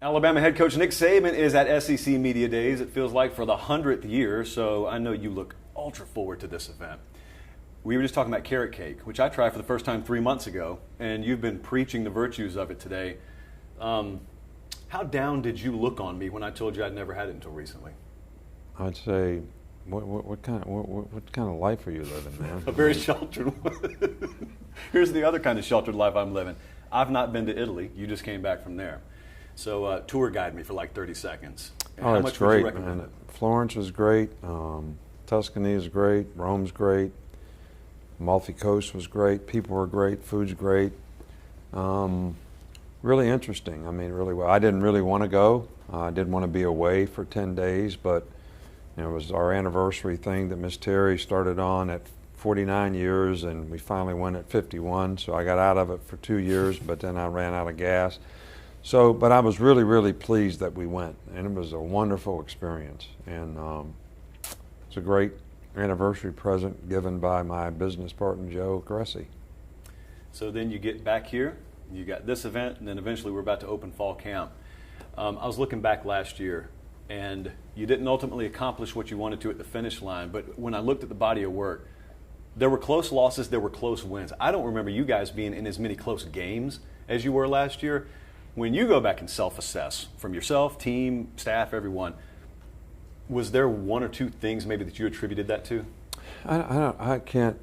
Alabama head coach Nick Saban is at SEC Media Days. It feels like for the 100th year, so I know you look ultra forward to this event. We were just talking about carrot cake, which I tried for the first time 3 months ago, and you've been preaching the virtues of it today. How down did you look on me when I told you I'd never had it until recently? I'd say, what kind of life are you living, man? A very sheltered one. Here's the other kind of sheltered life I'm living. I've not been to Italy. You just came back from there. So tour guide me for like 30 seconds. And oh, how it's much great, would you recommend man. it? Florence is great. Tuscany is great. Rome's great. Amalfi Coast was great. People were great. Food's great. Really interesting. I mean, really well. I didn't really want to go. I didn't want to be away for 10 days, but it was our anniversary thing that Miss Terry started on at 49 years, and we finally went at 51. So I got out of it for 2 years, but then I ran out of gas. So, but I was really, really pleased that we went, and it was a wonderful experience. And it's a great anniversary present given by my business partner, Joe Cressy. So then you get back here, you got this event, and then eventually we're about to open fall camp. I was looking back last year, and you didn't ultimately accomplish what you wanted to at the finish line, but when I looked at the body of work, there were close losses, there were close wins. I don't remember you guys being in as many close games as you were last year. When you go back and self-assess from yourself, team, staff, everyone, was there one or two things maybe that you attributed that to? I can't,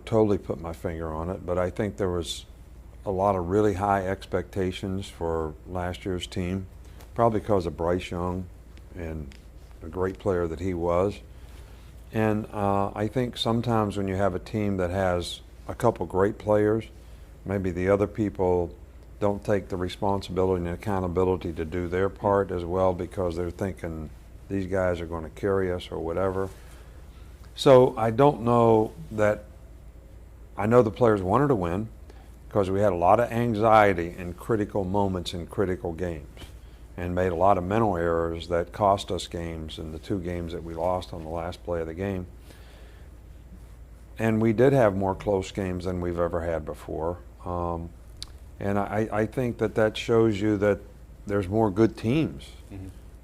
totally put my finger on it, but I think there was a lot of really high expectations for last year's team, probably because of Bryce Young and a great player that he was. And I think sometimes when you have a team that has a couple great players, maybe the other people don't take the responsibility and accountability to do their part as well because they're thinking these guys are going to carry us or whatever. So I don't know that – I know the players wanted to win because we had a lot of anxiety in critical moments in critical games and made a lot of mental errors that cost us games in the 2 games that we lost on the last play of the game. And we did have more close games than we've ever had before. And I think that shows you that there's more good teams,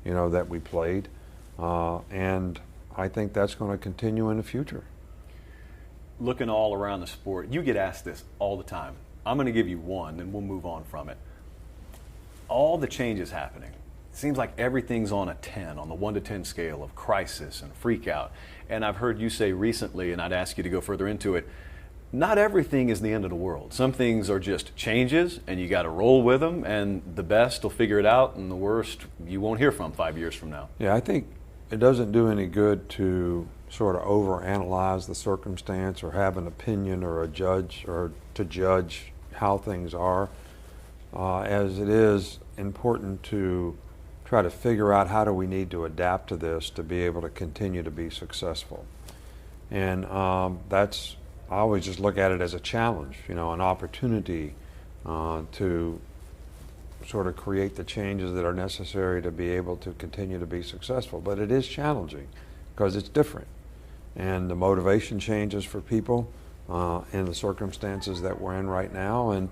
that we played. And I think that's going to continue in the future. Looking all around the sport, you get asked this all the time. I'm going to give you one, and we'll move on from it. All the changes happening. It seems like everything's on a 10, on the 1 to 10 scale of crisis and freak out. And I've heard you say recently, and I'd ask you to go further into it, not everything is the end of the world. Some things are just changes, and you got to roll with them, and the best will figure it out, and the worst you won't hear from 5 years from now. Yeah, I think it doesn't do any good to sort of overanalyze the circumstance or have an opinion or a judge or to judge how things are, as it is important to try to figure out how do we need to adapt to this to be able to continue to be successful. And that's I always just look at it as a challenge, an opportunity to sort of create the changes that are necessary to be able to continue to be successful. But it is challenging because it's different. And the motivation changes for people in the circumstances that we're in right now. And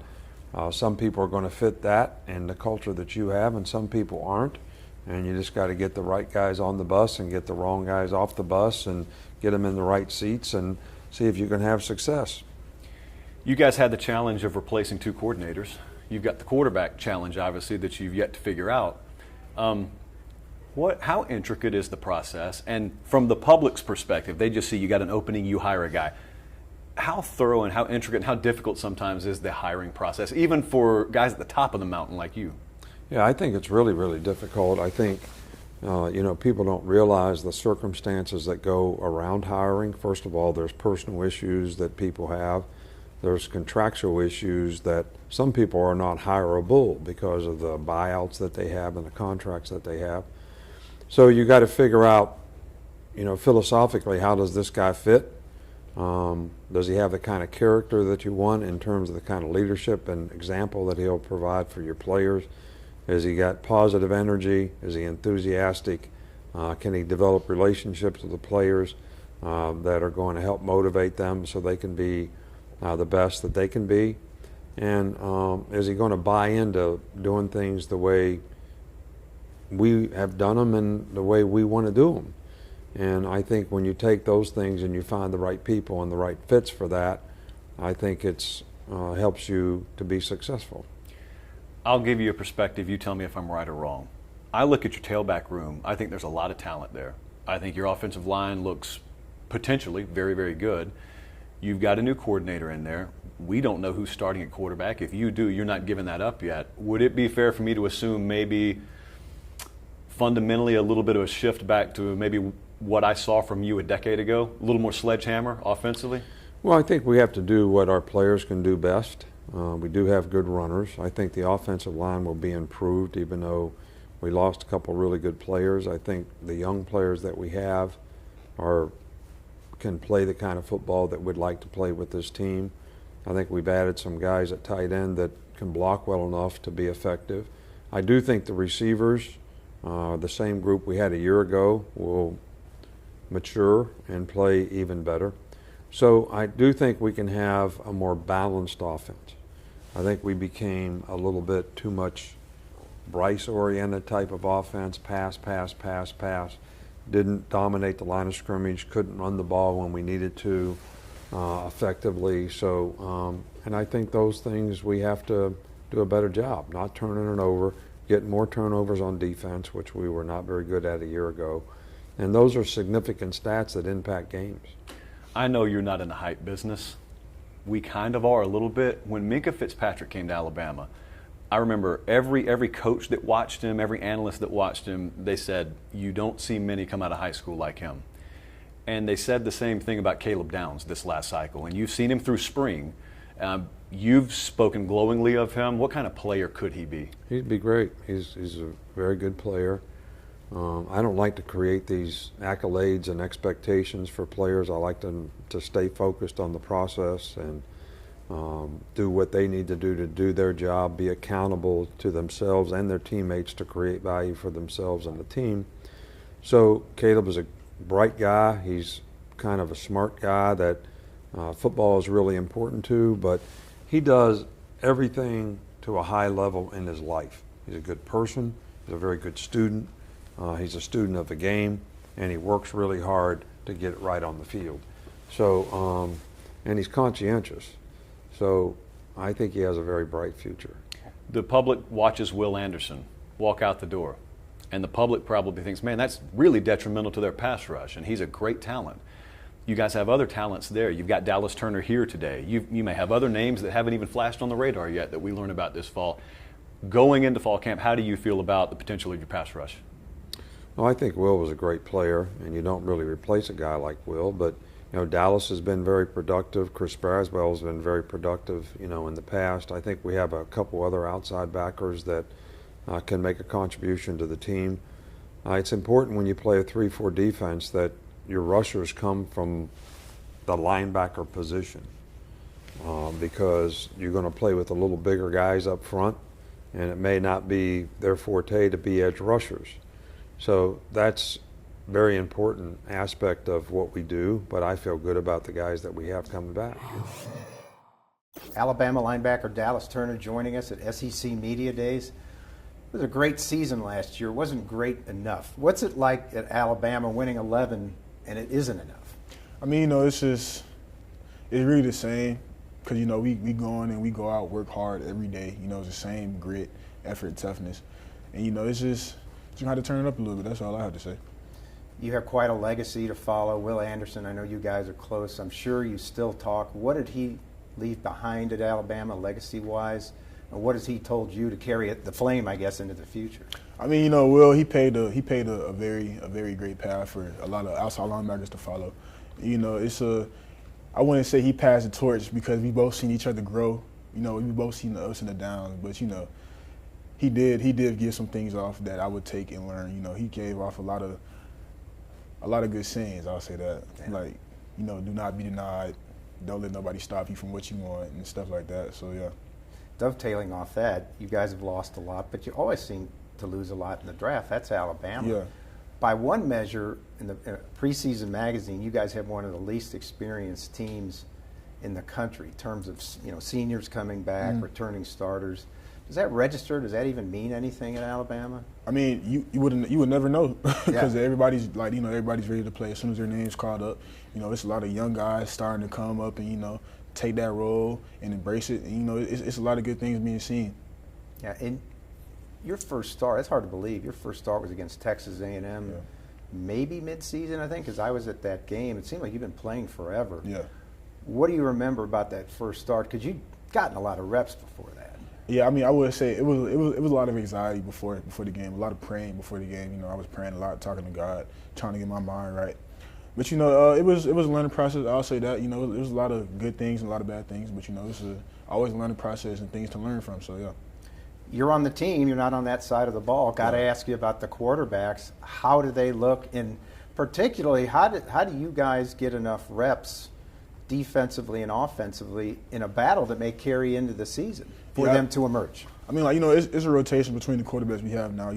some people are going to fit that and the culture that you have, and some people aren't. And you just got to get the right guys on the bus and get the wrong guys off the bus and get them in the right seats and see if you can have success. You guys had the challenge of replacing 2 coordinators. You've got the quarterback challenge, obviously, that you've yet to figure out. How intricate is the process? And from the public's perspective, they just see you got an opening, you hire a guy. How thorough and how intricate and how difficult sometimes is the hiring process, even for guys at the top of the mountain like you? Yeah, I think it's really, really difficult. I think people don't realize the circumstances that go around hiring. First of all, there's personal issues that people have. There's contractual issues that some people are not hireable because of the buyouts that they have and the contracts that they have. So you got to figure out, philosophically, how does this guy fit? Does he have the kind of character that you want in terms of the kind of leadership and example that he'll provide for your players? Has he got positive energy? Is he enthusiastic? Can he develop relationships with the players that are going to help motivate them so they can be the best that they can be? And is he going to buy into doing things the way we have done them in the way we want to do them. And I think when you take those things and you find the right people and the right fits for that, I think it's helps you to be successful. I'll give you a perspective. You tell me if I'm right or wrong. I look at your tailback room. I think there's a lot of talent there. I think your offensive line looks potentially very, very good. You've got a new coordinator in there. We don't know who's starting at quarterback. If you do, you're not giving that up yet. Would it be fair for me to assume maybe fundamentally a little bit of a shift back to maybe what I saw from you a decade ago, a little more sledgehammer offensively? Well, I think we have to do what our players can do best. We do have good runners. I think the offensive line will be improved, even though we lost a couple really good players. I think the young players that we have can play the kind of football that we'd like to play with this team. I think we've added some guys at tight end that can block well enough to be effective. I do think the receivers, the same group we had a year ago, will mature and play even better. So I do think we can have a more balanced offense. I think we became a little bit too much Bryce-oriented type of offense, pass, pass, pass, pass. Didn't dominate the line of scrimmage, couldn't run the ball when we needed to effectively. So, and I think those things we have to do a better job, not turning it over, getting more turnovers on defense, which we were not very good at a year ago. And those are significant stats that impact games. I know you're not in the hype business. We kind of are a little bit. When Minkah Fitzpatrick came to Alabama, I remember every coach that watched him, every analyst that watched him, they said, you don't see many come out of high school like him. And they said the same thing about Caleb Downs this last cycle. And you've seen him through spring. You've spoken glowingly of him. What kind of player could he be? He'd be great. He's a very good player. I don't like to create these accolades and expectations for players. I like them to stay focused on the process and do what they need to do their job, be accountable to themselves and their teammates to create value for themselves and the team. So Caleb is a bright guy. He's kind of a smart guy that football is really important to, but he does everything to a high level in his life. He's a good person. He's a very good student. He's a student of the game, and he works really hard to get it right on the field. So, and he's conscientious. So I think he has a very bright future. The public watches Will Anderson walk out the door, and the public probably thinks, man, that's really detrimental to their pass rush, and he's a great talent. You guys have other talents there. You've got Dallas Turner here today. You may have other names that haven't even flashed on the radar yet that we learn about this fall. Going into fall camp, how do you feel about the potential of your pass rush? Well, I think Will was a great player, and you don't really replace a guy like Will, but Dallas has been very productive. Chris Braswell has been very productive, in the past. I think we have a couple other outside backers that can make a contribution to the team. It's important when you play a 3-4 defense that your rushers come from the linebacker position because you're going to play with a little bigger guys up front, and it may not be their forte to be edge rushers. So that's a very important aspect of what we do, but I feel good about the guys that we have coming back. Alabama linebacker Dallas Turner joining us at SEC Media Days. It was a great season last year. It wasn't great enough. What's it like at Alabama winning 11 and it isn't enough? I mean, it's really the same because, we go in and we go out, work hard every day. It's the same grit, effort, toughness. And, it's just how to turn it up a little bit. That's all I have to say. You have quite a legacy to follow. Will Anderson, I know you guys are close. I'm sure you still talk. What did he leave behind at Alabama legacy-wise? And what has he told you to carry the flame, I guess, into the future? I mean, Will, he paid a very great path for a lot of outside linebackers to follow. I wouldn't say he passed the torch because we both seen each other grow. We both seen the ups and the downs, but he did give some things off that I would take and learn. He gave off a lot of good sayings. I'll say that, like, do not be denied, don't let nobody stop you from what you want and stuff like that. So yeah. Dovetailing off that, you guys have lost a lot, but you always seem to lose a lot in the draft. That's Alabama. Yeah. By one measure, in the preseason magazine, you guys have one of the least experienced teams in the country in terms of seniors coming back, returning starters. Does that register? Does that even mean anything in Alabama? I mean, you would never know because Yeah. everybody's like, everybody's ready to play as soon as their name's called up. It's a lot of young guys starting to come up and take that role and embrace it. And it's a lot of good things being seen. Yeah, and your first start, it's hard to believe, your first start was against Texas A&M, maybe mid-season, I think, because I was at that game. It seemed like you've been playing forever. Yeah. What do you remember about that first start? Because you'd gotten a lot of reps before that. Yeah, I mean, I would say it was a lot of anxiety before the game, a lot of praying before the game. I was praying a lot, talking to God, trying to get my mind right. But it was a learning process. I'll say that. There was a lot of good things and a lot of bad things, but this is always a learning process and things to learn from. So yeah. You're on the team. You're not on that side of the ball. Got to ask you about the quarterbacks. How do they look? And particularly, how do you guys get enough reps defensively and offensively in a battle that may carry into the season for them to emerge? I mean, it's a rotation between the quarterbacks we have now.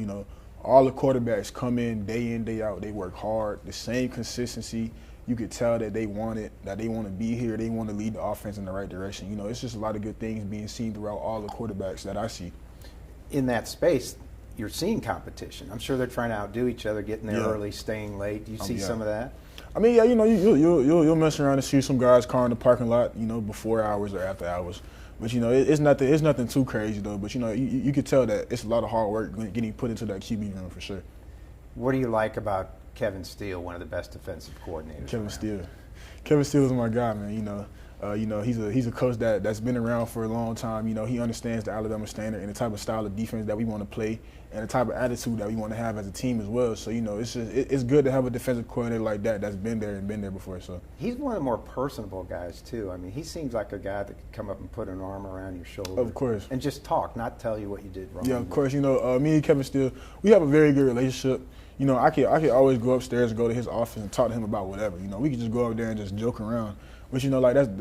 All the quarterbacks come in, day out. They work hard. The same consistency. You could tell that they want it, that they want to be here. They want to lead the offense in the right direction. It's just a lot of good things being seen throughout all the quarterbacks that I see. In that space, you're seeing competition. I'm sure they're trying to outdo each other, getting there early, staying late. Do you see some of that? I mean, yeah, you'll mess around and see some guys car in the parking lot, before hours or after hours. But it's nothing too crazy though. But you could tell that it's a lot of hard work getting put into that QB room for sure. What do you like about Kevin Steele, one of the best defensive coordinators? Kevin Steele is my guy, man. He's a coach that's been around for a long time. He understands the Alabama standard and the type of style of defense that we want to play and the type of attitude that we want to have as a team as well. So, it's good to have a defensive coordinator like that that's been there before. So he's one of the more personable guys, too. I mean, he seems like a guy that could come up and put an arm around your shoulder. Of course. And just talk, not tell you what you did wrong. Yeah, of course. Me and Kevin Steele, we have a very good relationship. I could always go upstairs and go to his office and talk to him about whatever. We could just go up there and just joke around. But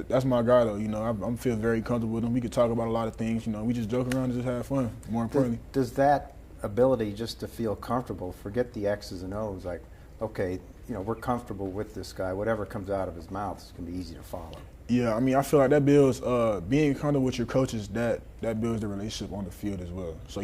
that's my guy though. I feel very comfortable with him. We could talk about a lot of things. We just joke around and just have fun. More importantly, does that ability just to feel comfortable, forget the X's and O's, like, okay, we're comfortable with this guy. Whatever comes out of his mouth is going to be easy to follow. Yeah, I mean, I feel like that builds being comfortable with your coaches. That builds the relationship on the field as well. So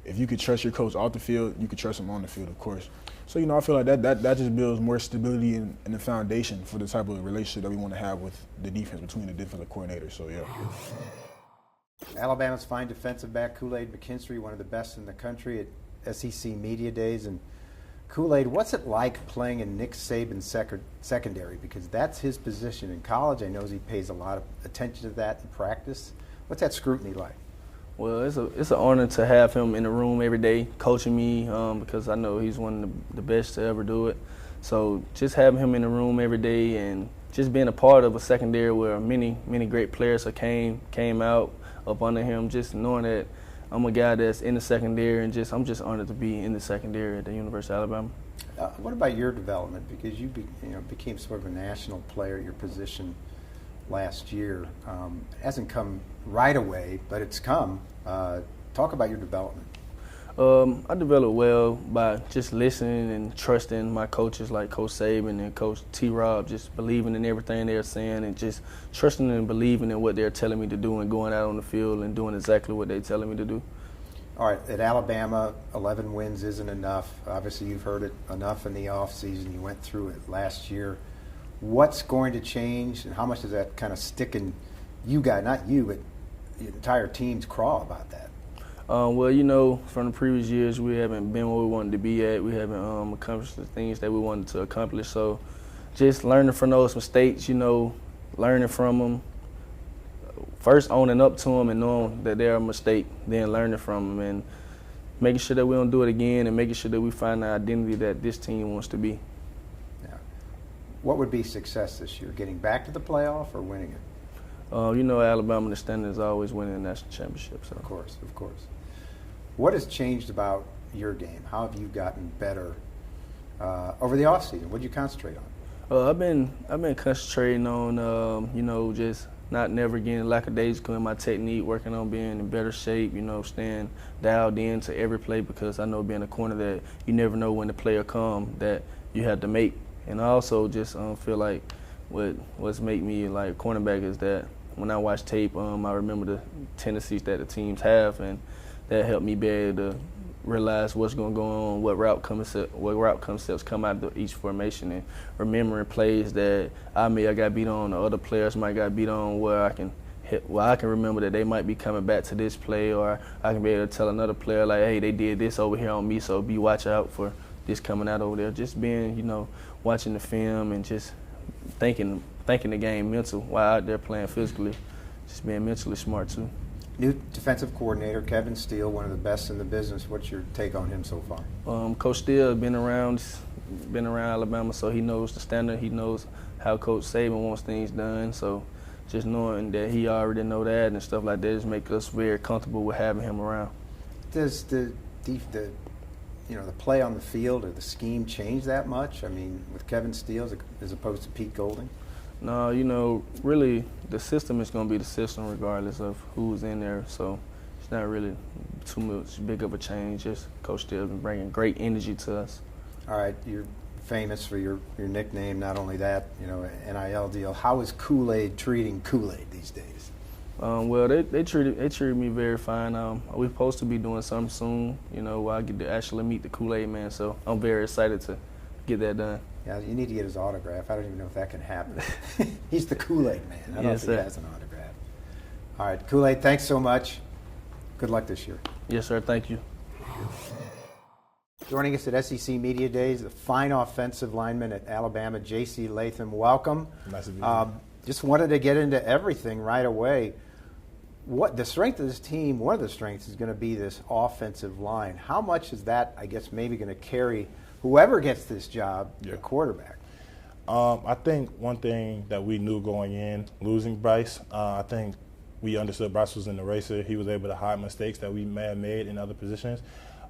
if you could trust your coach off the field, you could trust him on the field, of course. So, I feel like that just builds more stability in the foundation for the type of relationship that we want to have with the defense between the defensive coordinators. So, yeah. Alabama's fine defensive back, Kool Aid McKinstry, one of the best in the country at SEC Media Days. And Kool Aid, what's it like playing in Nick Saban's secondary? Because that's his position in college. I know he pays a lot of attention to that in practice. What's that scrutiny like? Well, it's an honor to have him in the room every day coaching me because I know he's one of the best to ever do it. So just having him in the room every day and just being a part of a secondary where many great players came out up under him, just knowing that I'm a guy that's in the secondary and I'm just honored to be in the secondary at the University of Alabama. What about your development? Because you became sort of a national player at your position last year. It hasn't come right away, but it's come. Talk about your development. I developed well by just listening and trusting my coaches like Coach Saban and Coach T-Rob, just believing in everything they're saying and just trusting and believing in what they're telling me to do and going out on the field and doing exactly what they're telling me to do. All right, at Alabama, 11 wins isn't enough. Obviously, you've heard it enough in the offseason. You went through it last year. What's going to change, and how much does that kind of stick in you guys, not you, but the entire team's craw about that? Well, from the previous years, we haven't been where we wanted to be at. We haven't accomplished the things that we wanted to accomplish. So just learning from those mistakes, learning from them, first owning up to them and knowing that they're a mistake, then learning from them and making sure that we don't do it again and making sure that we find the identity that this team wants to be. Yeah. What would be success this year? Getting back to the playoff or winning it? Alabama, the standard is always winning the national championship. So. Of course. What has changed about your game? How have you gotten better over the offseason? What did you concentrate on? I've been concentrating on, just not never getting lackadaisical in my technique, working on being in better shape, staying dialed in to every play because I know being a corner that you never know when the play will come that you have to make. And I also just feel like what's made me like a cornerback is that when I watch tape, I remember the tendencies that the teams have, and that helped me be able to realize what's going to go on, what route concepts come out of each formation, and remembering plays that I got beat on, or other players might got beat on, where I can remember that they might be coming back to this play, or I can be able to tell another player like, hey, they did this over here on me, so watch out for this coming out over there. Just being, watching the film and just thinking the game mental while out there playing physically, just being mentally smart too. New defensive coordinator, Kevin Steele, one of the best in the business. What's your take on him so far? Coach Steele been around Alabama, so he knows the standard. He knows how Coach Saban wants things done. So just knowing that he already know that and stuff like that just make us very comfortable with having him around. Does the play on the field or the scheme change that much? I mean, with Kevin Steele as opposed to Pete Golding? No, really, the system is going to be the system regardless of who's in there. So it's not really too much big of a change. Just Coach Steele been bringing great energy to us. All right, you're famous for your nickname. Not only that, NIL deal. How is Kool Aid treating Kool Aid these days? Well, they treated me very fine. We're supposed to be doing something soon, where I get to actually meet the Kool Aid man. So I'm very excited to get that done. Yeah, you need to get his autograph. I don't even know if that can happen. He's the Kool Aid man. I don't know if he has an autograph. All right, Kool Aid, thanks so much. Good luck this year. Yes, sir. Thank you. Joining us at SEC Media Days, the fine offensive lineman at Alabama, JC Latham. Welcome. Nice to be here. Just wanted to get into everything right away. What the strength of this team, one of the strengths is going to be this offensive line. How much is that, I guess, maybe going to carry whoever gets this job, the quarterback? I think one thing that we knew going in, losing Bryce, I think we understood Bryce was an eraser. He was able to hide mistakes that we may have made in other positions.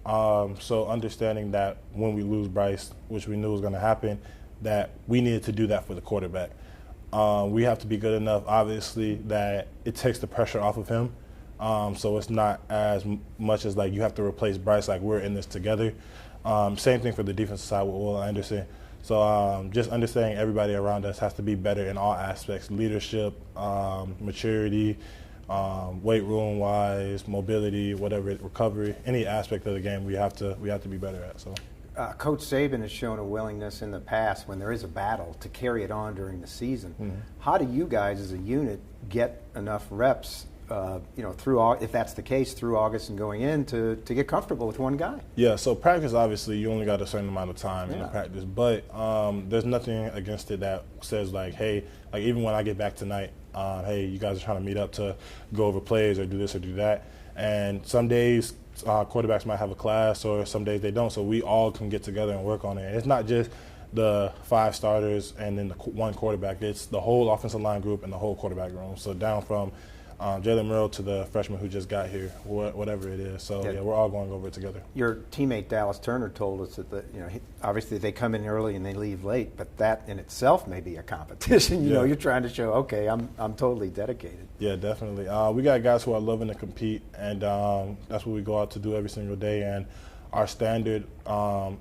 So understanding that when we lose Bryce, which we knew was going to happen, that we needed to do that for the quarterback. We have to be good enough, obviously, that it takes the pressure off of him. So it's not as much as like you have to replace Bryce, like we're in this together. Same thing for the defensive side with Will Anderson. So just understanding everybody around us has to be better in all aspects: leadership, maturity, weight room wise, mobility, whatever, recovery, any aspect of the game we have to be better at. So. Coach Saban has shown a willingness in the past when there is a battle to carry it on during the season. Mm-hmm. How do you guys as a unit get enough reps, through, if that's the case, through August and going in to get comfortable with one guy? Yeah, so practice, obviously, you only got a certain amount of time in the practice, but there's nothing against it that says like, hey, like even when I get back tonight, hey, you guys are trying to meet up to go over plays or do this or do that. And some days quarterbacks might have a class or some days they don't, so we all can get together and work on it. And it's not just the 5 starters and then the one quarterback. It's the whole offensive line group and the whole quarterback room. So down from Jalen Merrill to the freshman who just got here, whatever it is. So, yeah, we're all going over it together. Your teammate Dallas Turner told us that, obviously they come in early and they leave late, but that in itself may be a competition. You know, you're trying to show, okay, I'm totally dedicated. Yeah, definitely. We got guys who are loving to compete, and that's what we go out to do every single day. And our standard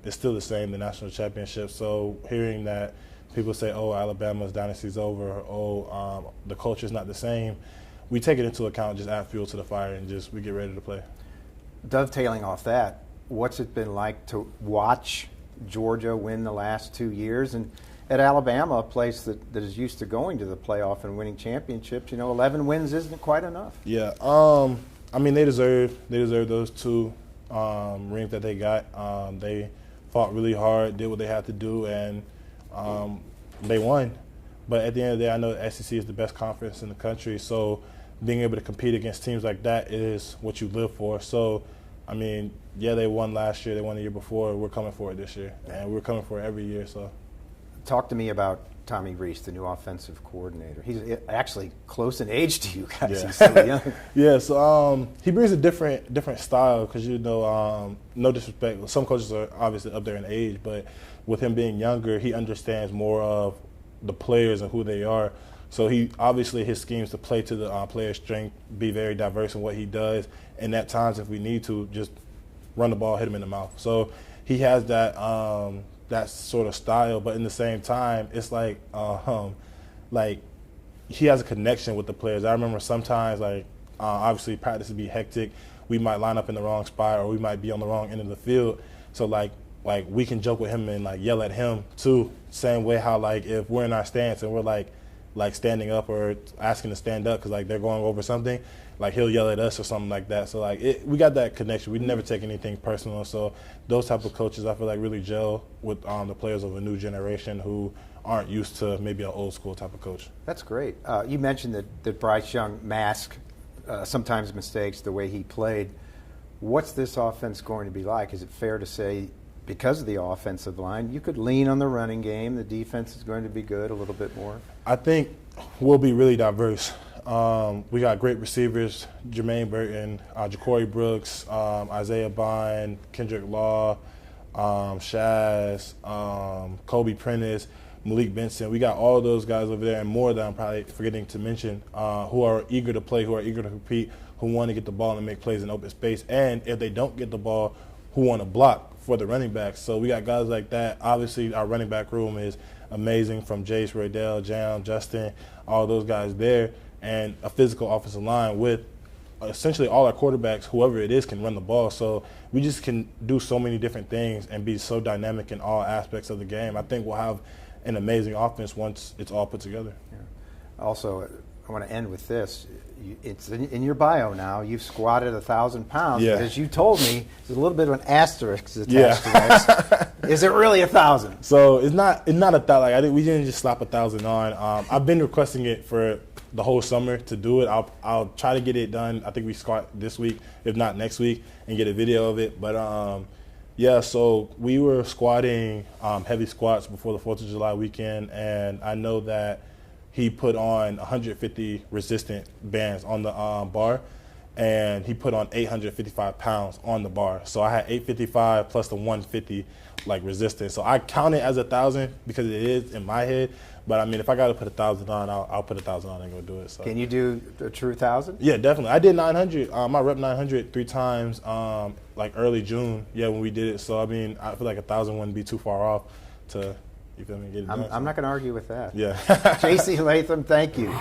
is still the same, the national championship. So hearing that people say, oh, Alabama's dynasty's over, or the culture's not the same, we take it into account, just add fuel to the fire, and we get ready to play. Dovetailing off that, what's it been like to watch Georgia win the last 2 years? And at Alabama, a place that is used to going to the playoff and winning championships, 11 wins isn't quite enough. Yeah, I mean, they deserve those 2 rings that they got. They fought really hard, did what they had to do, and they won. But at the end of the day, I know the SEC is the best conference in the country, so being able to compete against teams like that is what you live for. So, I mean, yeah, they won last year, they won the year before. We're coming for it this year, and we're coming for it every year. So, talk to me about Tommy Rees, the new offensive coordinator. He's actually close in age to you guys. Yeah. He's so young. Yeah, so he brings a different style because, no disrespect, some coaches are obviously up there in age, but with him being younger, he understands more of the players and who they are. So he obviously his schemes to play to the player's strength, be very diverse in what he does, and at times if we need to, just run the ball, hit him in the mouth. So he has that that sort of style, but in the same time, it's like he has a connection with the players. I remember sometimes, like, obviously practice would be hectic. We might line up in the wrong spot, or we might be on the wrong end of the field. So, like we can joke with him and, like, yell at him, too. Same way how, like, if we're in our stance and we're, like standing up or asking to stand up because, like, they're going over something, like, he'll yell at us or something like that. So, like, we got that connection. We never take anything personal. So those type of coaches, I feel like, really gel with the players of a new generation who aren't used to maybe an old school type of coach. That's great. You mentioned that Bryce Young masked sometimes mistakes the way he played. What's this offense going to be like? Is it fair to say, because of the offensive line, you could lean on the running game, the defense is going to be good a little bit more? I think we'll be really diverse. We got great receivers: Jermaine Burton, Ja'Cory Brooks, Isaiah Bond, Kendrick Law, Shaz, Kobe Prentice, Malik Benson. We got all those guys over there and more that I'm probably forgetting to mention, who are eager to play, who are eager to compete, who want to get the ball and make plays in open space. And if they don't get the ball, who want to block for the running backs. So we got guys like that. Obviously, our running back room is amazing, from Jace, Raydell, Jam, Justin, all those guys there. And a physical offensive line with essentially all our quarterbacks, whoever it is, can run the ball. So we just can do so many different things and be so dynamic in all aspects of the game. I think we'll have an amazing offense once it's all put together. Yeah. Also, I want to end with this. It's in your bio now. You've squatted 1,000 pounds. Yeah. But as you told me, there's a little bit of an asterisk attached to this. Is it really 1,000? So it's not 1,000. Like, we didn't just slap 1,000 on. I've been requesting it for the whole summer to do it. I'll try to get it done. I think we squat this week, if not next week, and get a video of it. But yeah, so we were squatting heavy squats before the 4th of July weekend, and I know that he put on 150 resistant bands on the bar, and he put on 855 pounds on the bar. So I had 855 plus the 150 like resistance. So I count it as 1,000 because it is in my head. But I mean, if I got to put 1,000 on, I'll put 1,000 on and go do it. So. Can you do a true 1,000? Yeah, definitely. I did 900. I rep 900 3 times, like early June. Yeah, when we did it. So I mean, I feel like 1,000 wouldn't be too far off to, you feel me, get it done. I'm not going to argue with that. Yeah. JC Latham, thank you.